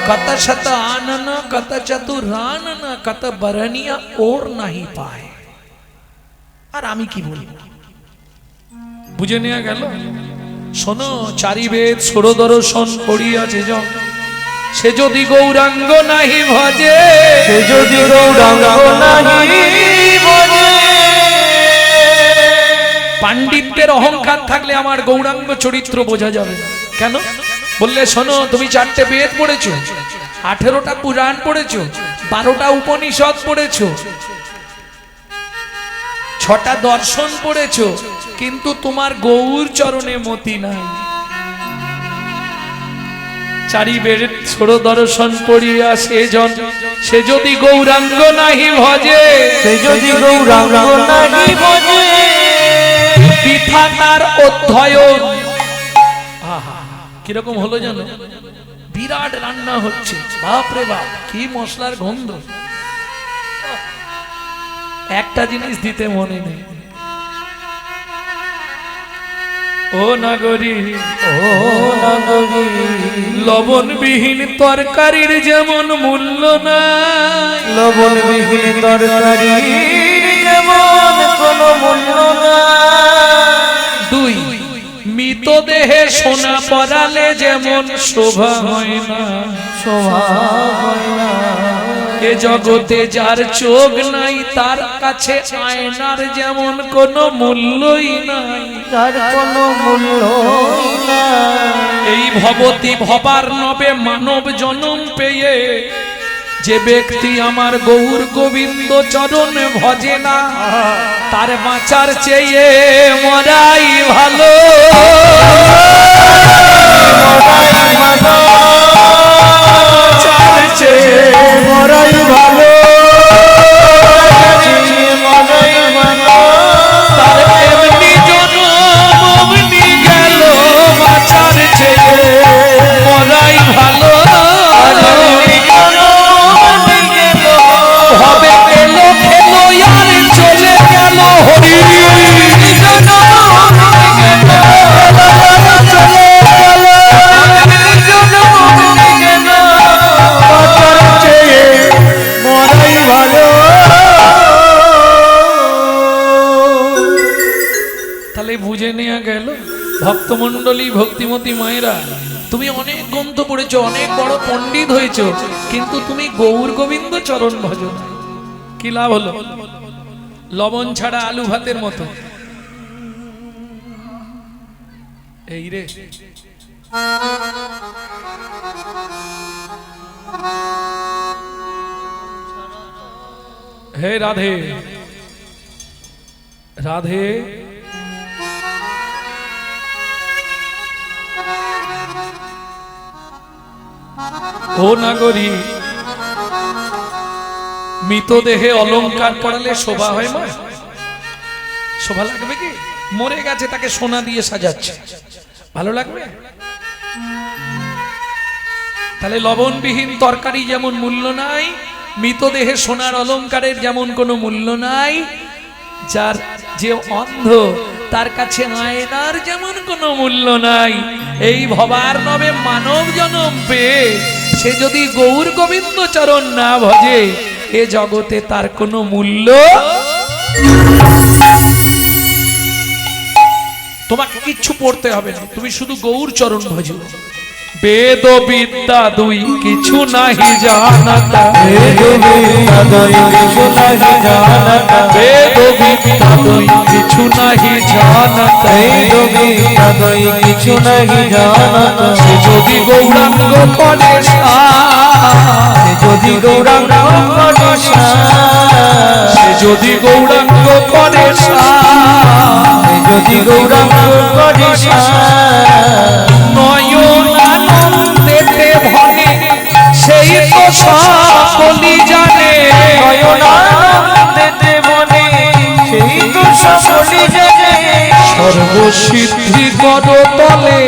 A: कत शत आनन कत चतुरानन कत बरनिया और नहीं पाए। আর আমি কি বলবো, বুঝে নেওয়া গেল। শোনো, চারি বেদ ষোড় দর্শন পড়িয়াছে জন, সে যদি গৌরাঙ্গ নাহি ভজে,
B: সে যদি গৌরাঙ্গ নাহি ভজে।
A: পাণ্ডিত্যের অহংকার থাকলে আমার গৌরাঙ্গ চরিত্র বোঝা যাবে না। কেন বললে, শোনো, তুমি 4টে বেদ পড়েছো, 18টা পুরাণ পড়েছো, 12টা উপনিষদ পড়েছো, 6টা দর্শন পড়েছো, কিন্তু তোমার গৌর চরণে মতি নাই। চারি বেদ ষোড় দর্শন পড়িয়া সেজন, সে যদি গৌরাঙ্গ নাহি ভজে,
B: সে যদি গৌরাঙ্গ নাহি ভজে।
A: বৃথা তার অধ্যয়ন। কিরকম হলো জানো? বিরাট রান্না হচ্ছে, বাপরে বাপ কি মশলার গন্ধ, একটা জিনিস দিতে মনে নেই। ও নাগরী,
B: ও নাগরী,
A: লবণবিহীন তরকারির যেমন মূল্য নাই,
B: লবণবিহীন তরকারির যেমন কোনো মূল্য নাই।
A: 2 মৃতদেহে সোনা পরালে যেমন শোভা হয় না,
B: শোভা হয় না।
A: এ জগতে যার চোখ নাই তার কাছে আয়নার যেমন কোনো মূল্যই নাই,
B: যার কোনো মূল্যই নাই।
A: এই ভবতি ভবার নবে মানব জনম পেয়ে যে ব্যক্তি আমার গৌর গোবিন্দ চরণ ভজে না, তার বাঁচার চেয়ে মরাই ভালো। বাঁচার চেয়ে
B: মরাই ভালো, মরাই ভালো।
A: তার এমনি জনম অমনি গেল, বাঁচার চেয়ে মরাই ভালো। হবে এলো খেলো আর চলে গেল, হরি
B: মরাই ভালো।
A: তাহলে বুঝে নেওয়া গেল। ভক্তমণ্ডলী, ভক্তিমতী মায়েরা, তুমি অনেক গ্রন্থ পড়েছো, অনেক বড় পণ্ডিত হয়েছো, কিন্তু তুমি গৌর গোবিন্দ চরণ ভজন, কি লাভ হলো? লবণ ছাড়া আলু ভাতের মতো। এই রে, হে রাধে রাধে, ও নাগরী, মৃতদেহে অলংকার পড়ালে শোভা হয় মা? শোভা লাগবে কি? মরে গেছে তাকে সোনা দিয়ে সাজাচ্ছে, ভালো লাগবে? তাহলে লবণবিহীন তরকারি যেমন মূল্য নাই, মৃতদেহে সোনার অলংকারের যেমন কোনো মূল্য নাই, যার যে অন্ধ তার কাছে আয়নার যেমন কোনো মূল্য নাই, এই ভবার নবে মানব জনম পেয়ে সে যদি গৌর গোবিন্দ চরণ না ভজে এ জগতে তার কোনো মূল্য। তোমাকে কিচ্ছু পড়তে হবে না, তুমি শুধু গৌর চরণ ভজো। বেদ বিদ্যা দুই কিছু নাহি জানাতা,
B: বেদ বিদ্যা দুই কিছু নাহি জানাতা,
A: বেদ বিদ্যা দুই কিছু নাহি জানাতা,
B: বেদ বিদ্যা দুই কিছু নাহি জানাতা।
A: সে যদি গৌরাঙ্গ করে
B: সে যদি গৌরাঙ্গ করে
A: সে যদি গৌরাঙ্গ করে
B: সে যদি গৌরাঙ্গ করে
A: নয়নানন্দেতে ভনে সেই তো সকলি জানে,
B: নয়নানন্দেতে বনে সেই তো সকলি জানে।
A: সর্বসিদ্ধি কর তলে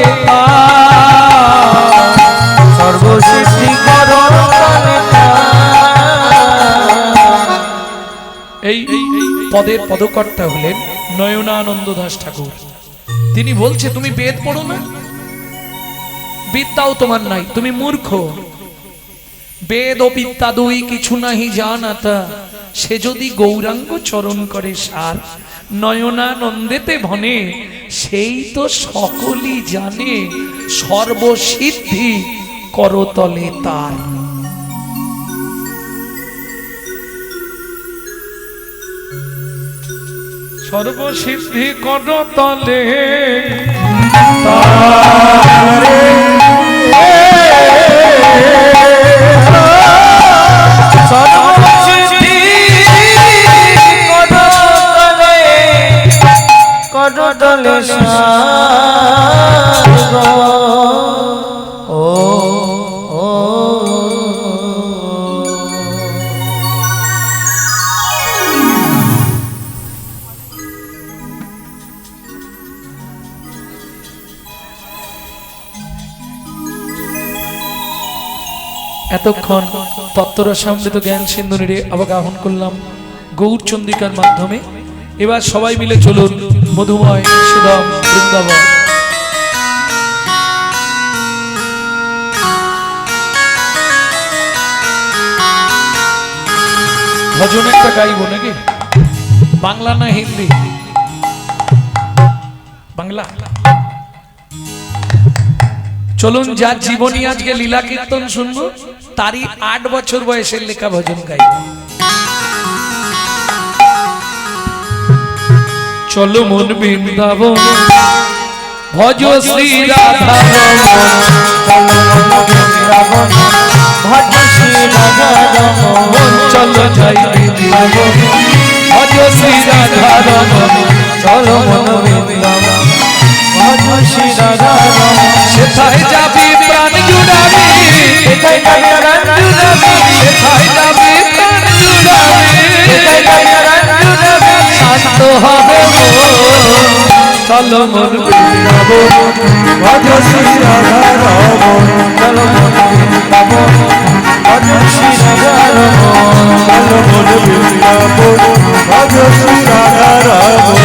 B: সর্বসিদ্ধি কর তলে।
A: এই পদের পদকর্তা হলেন নয়নানন্দ দাস ঠাকুর। তিনি বলছে তুমি বেদ পড়ো না, বিদ্যাও তোমার নাই, তুমি মূর্খ। বেদ ও বিদ্যা দুই কিছু নাহি জানাতা, সে যদি গৌরাঙ্গ চরণ করে সার, নয়নানন্দেতে ভনে সেই তো সকলই জানে, সর্বসিদ্ধি করতলে তার। সর্বসিদ্ধি করতলে
B: সর্বসিদ্ধি করতলে করতলে সার ও ও।
A: এতক্ষণ তত্ত্বরসামৃত জ্ঞান সিন্ধুনিরে অবগাহন করলাম গৌরচন্দ্রিকার মাধ্যমে। এবার সবাই মিলে চলুন মধুময় সুদাম বৃন্দাবন। ভজন একটা গাইব নাকি? বাংলা না হিন্দি? বাংলা। চলুন যার জীবনী আজকে লীলা কীর্তন শুনবো তারই 8 বছর বয়সের লেখা ভজন গাইব। চলো মন বৃন্দাবন ভজ শ্রী রাধা
B: ভজ শ্রী রাধা রমণ।
A: চলো যাই বৃন্দাবন ভজ শ্রী রাধা রমণ।
B: চলো মন বৃন্দাবন ভজ শ্রী রাধা রমণ।
A: সেথায় যাবি প্রাণ জুড়াবি,
B: সেথায় যাবি প্রাণ জুড়াবি,
A: সেথায় যাবি প্রাণ জুড়াবি,
B: সেথায় যাবি প্রাণ জুড়াবি।
A: শান্ত হবে মন। চলো মন বৃন্দাবন
C: ভজ শ্রী রাধা রমণ।
B: চলো মন বৃন্দাবন ভজ শ্রী রাধা রমণ।
C: চলো মন বৃন্দাবন ভজ শ্রী রাধা রমণ।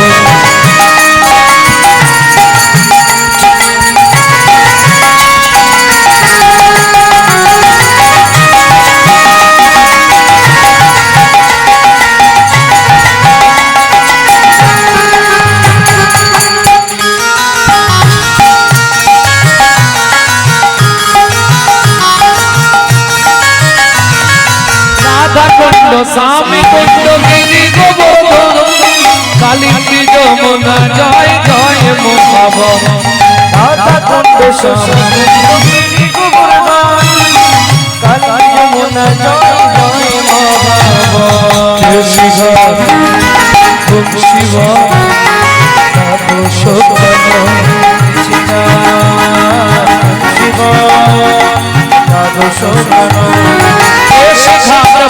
A: স্বামী কুণ্ড গিরি গোবর্ধন কালিন্দী যমুনা জয় জয় মহাবন।
B: রাধা কুণ্ড স্বামী গিরি গোবর্ধন কালিন্দী যমুনা জয় জয় মহাবন।
A: শিব শিব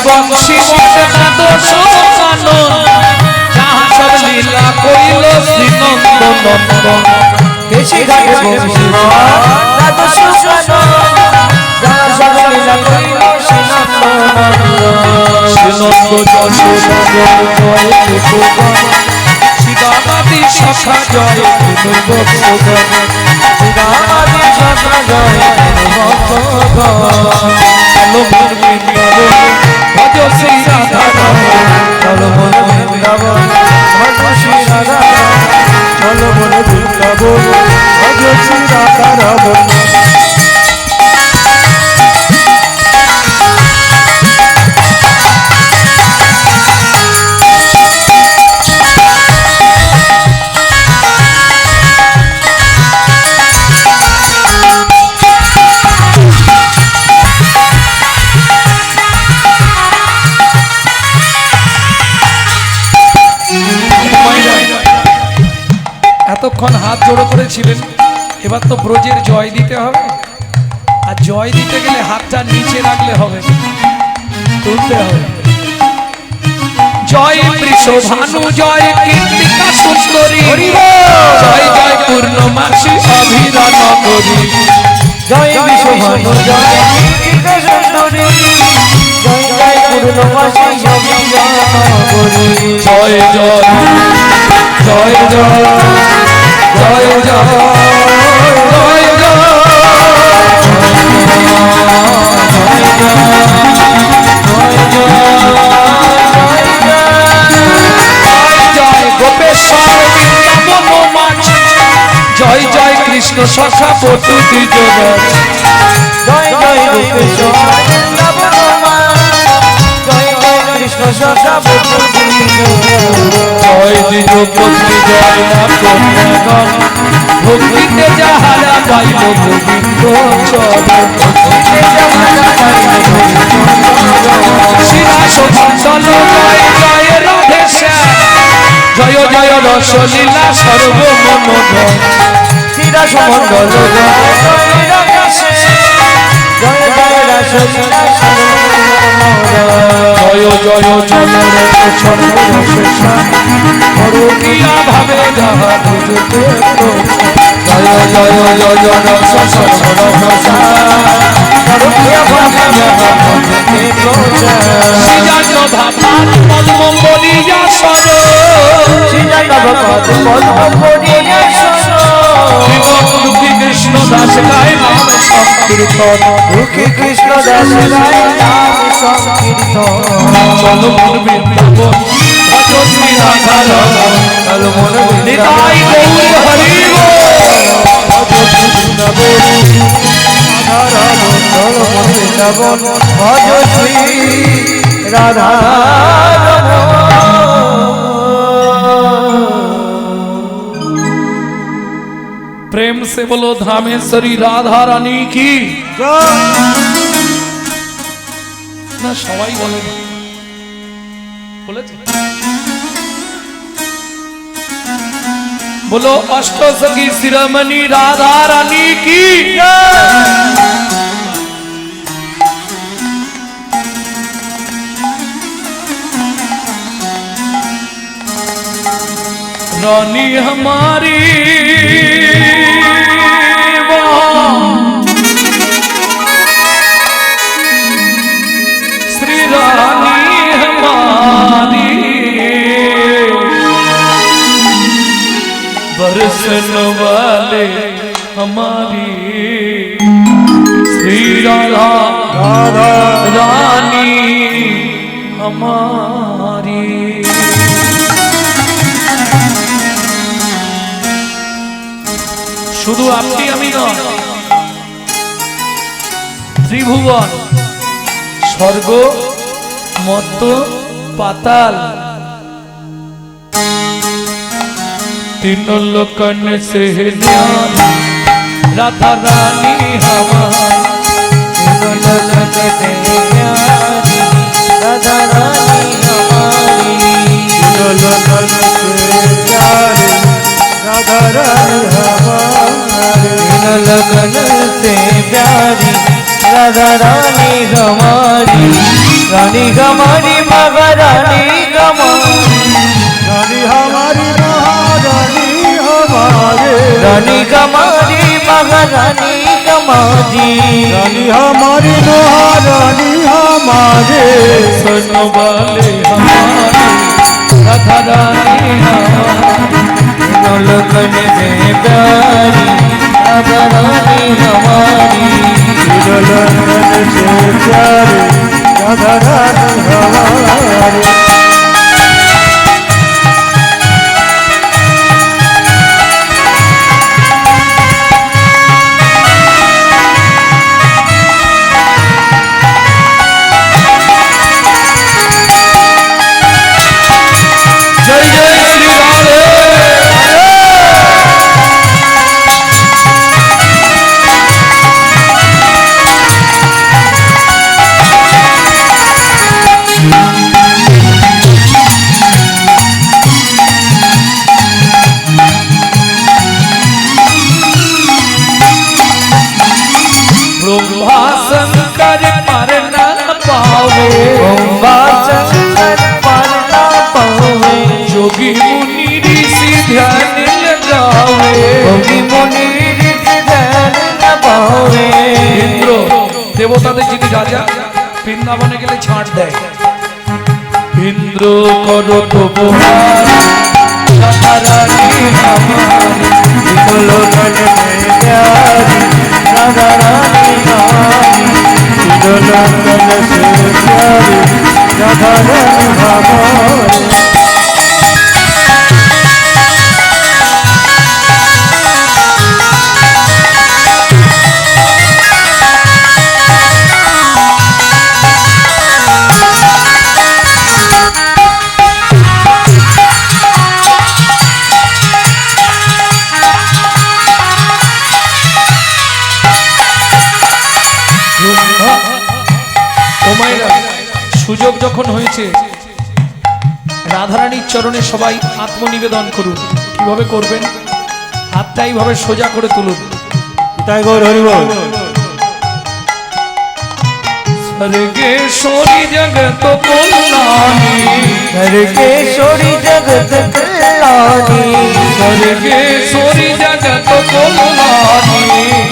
A: বংশী মন দোষ কানন, যাহা সব লীলা কইল
B: কেশি ঘাটে বংশী রাত সুখান যারা সবে লীলা করিল
A: শ্রীনন্দ যশোদা জয় মুকুগণ সীতামাতি সখা জয় ভক্তগণ
B: রামাদি সখা জয় ভক্তগণ
A: চলো মোর বৃন্দাবন ভজ শ্রী রাধা
B: চলো মনে বৃন্দাবন ভজ শ্রী রাধা
C: চলো মনে বৃন্দাবন ভজ শ্রী রাধা রাবণ
A: এতক্ষণ হাত জোড়ো করেছিলেন, এবার তো ব্রজের জয় দিতে হবে। আর জয় দিতে গেলে হাতটা নিচে রাখলে হবে, তুলতে হবে। জয় বৃষভানু জয় কীর্তিকা সুন্দরী, জয় জয় পূর্ণমাসী অভিরান করি,
B: জয় বিশ্বভানু জয় কীর্তিকা সুন্দরী, জয় জয় পূর্ণমাসী অভিরান করি,
A: জয় জয় জয় জয় জয় জয় জয় গোপেশ্বর বৃন্দাবন মাঝ, জয় জয় কৃষ্ণ সখা বটু দ্বিজরাজ,
B: জয় জয় রূপেশ্বর বৃন্দাবন মাঝ, জয় জয় কৃষ্ণ সখা বটু দ্বিজরাজ,
A: জয় দ্বিজপতি জয় নাম কন্যাগণ, ভক্তিতে যাহারা পাইল গোবিন্দ চরণ, শিরাসভঞ্চল জয় জয় রাধে শ্যাম, জয় জয় রসলীলা সর্বমনোরম,
B: শ্রীরা সমন্ডল জয় জয় রাধে জয় জয় রাসলীলা
A: জয় জয় জনরূপিয়া ভাবে যাহা বুঝতে, জয় জয় জয় জন শ্রীজান্য ভাবান পদ্ম বলিয়া সর, দুঃখী কৃষ্ণ দাস গায় নাম সংকীর্তন,
B: দুঃখী কৃষ্ণ দাস গায় নাম সংকীর্তন,
A: চলো মোর বৃন্দাবন ভজ শ্রী রাধা রমণ,
B: চলো মনে
A: নিতাই গৌর হরি
B: চলো মনে বৃন্দাবন ভজ শ্রী রাধা
A: प्रेम से बोलो धामेश्वरी राधा रानी की না সবাই বলে বলেছে बोलो अष्ट सखी शिरोमणि राधा रानी की रानी हमारी श्री रानी हमारी बरसन वाले हमारी श्री राधा रानी हमारी। শুধু আপনি আমি নয়, ত্রিভুবন স্বর্গ মর্ত পাতাল तीन लोकन से न्यारी राधा रानी हमारी,
B: तीनों लोकन से न्यारी राधा रानी हमारी,
C: तीनों लोकन से प्यारी राधा रानी हमारी,
B: तीनों लोकन से प्यारी राधा रानी हमारी, रानी हमारी महारानी हमारी,
C: रानी हमारी महारानी हमारे,
B: महारानी हमारी
C: रानी हमारी महारानी हमारे
A: सुनो वाले हमारी राधा रानी हमारी
B: लोकन में प्यारी राधा रानी हमारी
C: दुल्हन से प्यारे राधा रानी हमारे
A: जय जय श्री राधे। ब्रह्मा शंकर पर न पावे
B: ब्रह्मा शंकर पर न पावे
A: जोगी मुनि ऋषि ध्यान लगावे
B: योगी मुनि ऋषि ध्यान न पावे
A: ইন্দ্র দেবতাদের যিনি রাজা বৃন্দাবনে গেলে ছাড় দেয় ইন্দ্র করো তোমার রাধা রানী আমারি
B: लोकन में प्यारी राधा रानी हमारी
C: दुल्हन से प्यारे राधा रानी हमारे
A: ওমাইরা সুযোগ যখন হয়েছে রাধারানীর চরণে সবাই আত্মনিবেদন করুন কিভাবে করবেন হাতটা এইভাবে সোজা করে তুলুন
C: তাই গৌর হরিবল
A: স্বর্গেশ্বরী জগত কল্যাণী
B: स्वर्गेश्वरी जगत कल्याणी
A: स्वर्गेশ্বরী জগত কল্যাণী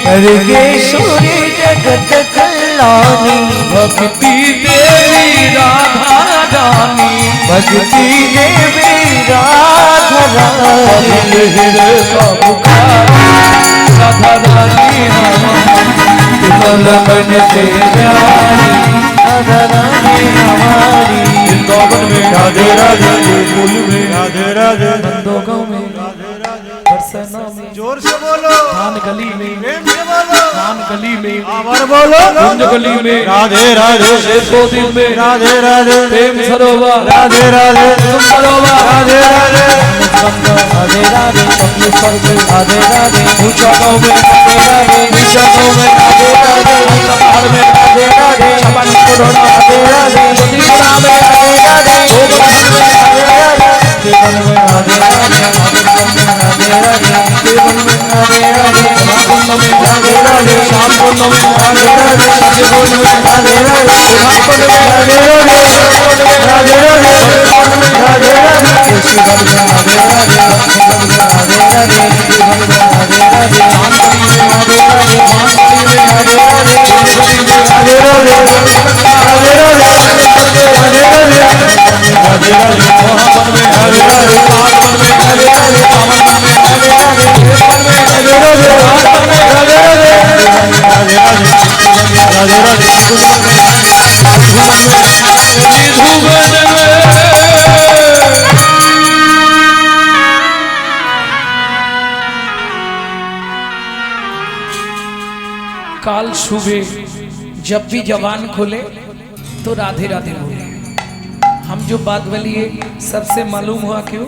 B: स्वर्गेश्वरी जगत कल्याणी
A: भक्ति देवी राधा रानी
B: भक्ति देवी राधा रानी
A: राधा रानी
B: लोकन से प्यारी राधा रानी हमारी
A: वृंदावन में
C: राधे राधे कुल में राधे राधे
A: नंदोगांव में बरसाना में
C: जोर से बोलो
A: धान गली में
C: प्रेम से बोलो
A: धान गली में
C: अमर बोलो
A: कुंज गली में
C: राधे राधे
A: शेषोदिन में
C: राधे राधे
A: प्रेम सरोवर
C: राधे राधे
A: सरोवर
C: राधे राधे
B: राधे राधे कपिल स्वर्ग राधे राधे
A: ऊंचा गांव में
B: राधे राधे
A: नीचा गांव में
B: राधे राधे
A: पहाड़ में
B: राधे राधे
A: छपन करोड़
B: राधे राधे
A: त्रिपुरा में
B: राधे राधे
A: गोवर्धन में
B: राधे राधे जीवन में राधे राधे राधे राधे जीवन में राधे राधे
A: कुंड में
B: राधे राधे
A: श्याम कुंड में
B: राधे राधे
A: सतगुण में
B: राधे राधे
A: कुंड में
B: राधे राधे राधे राधे राधे राधे शिवन में राधे राधे शिवन में राधे राधे जीवन में राधे राधे राधे राधे राधे राधे राधे राधे
A: मोहब्बत में
C: राधे राधे
A: आगमन में
C: राधे राधे
A: पावन में
C: राधे राधे राधे राधे राधे राधे राधे
A: काल सुबह जब भी जवान खोले तो राधे राधे बोले। हम जो बात बोलिए सबसे मालूम हुआ क्यों?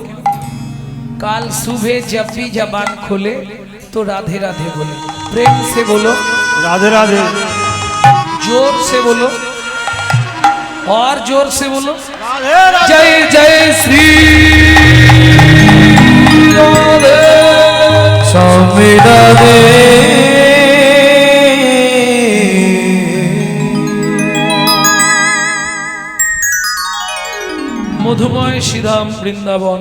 A: काल सुबह जब भी जबान खोले तो राधे राधे बोले। प्रेम से बोलो,
C: राधे राधे
A: जोर से बोलो और जोर से बोलो।
C: राधे राधे
A: जय जय श्री राधे
B: स्वामी राधे
A: মধুময় শ্রীধাম বৃন্দাবন,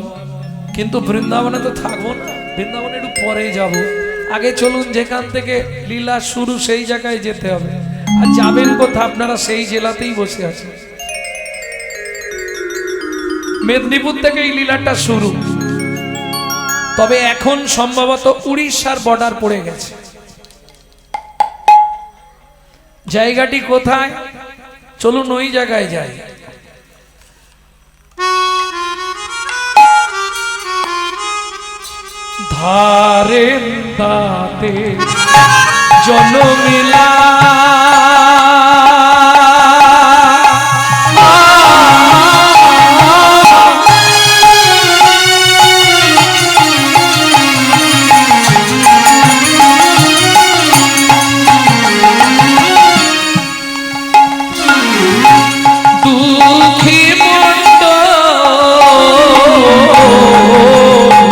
A: কিন্তু বৃন্দাবনে তো থাকবো না, বৃন্দাবনে একটু পরে যাব। আগে চলুন, যেখান থেকে লীলা শুরু সেই জায়গায় যেতে হবে। আর যাবেন কোথা? আপনারা সেই জেলাতেই বসে আছেন। মেদিনীপুর থেকে এই লীলাটা শুরু, তবে এখন সম্ভবত উড়িষ্যার বর্ডার পড়ে গেছে। জায়গাটি কোথায়? চলুন ওই জায়গায় যাই। ধারেন দাতে জনমিলা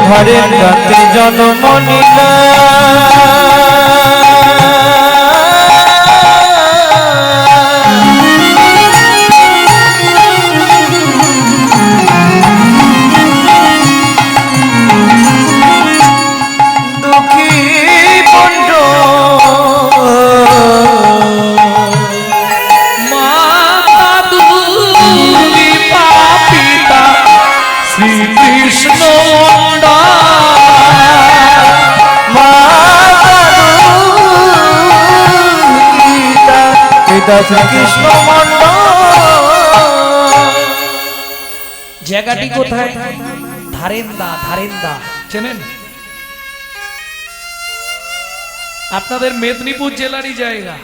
B: হরের রাতে জন্ম নিলা দুঃখী বন্ধ
A: মাতা দুলি পাপিতা শ্রীকৃষ্ণ
B: শ্রীকৃষ্ণ মন্ডল।
A: জায়গাটি কোথায়? ধারেন্দা। ধারেন্দা চেনেন? আপনাদের মেদিনীপুর জেলারই জায়গা,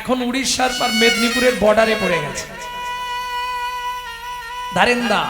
A: এখন উড়িষ্যার আর মেদিনীপুরের বর্ডারে পড়ে গেছে ধারেন্দা।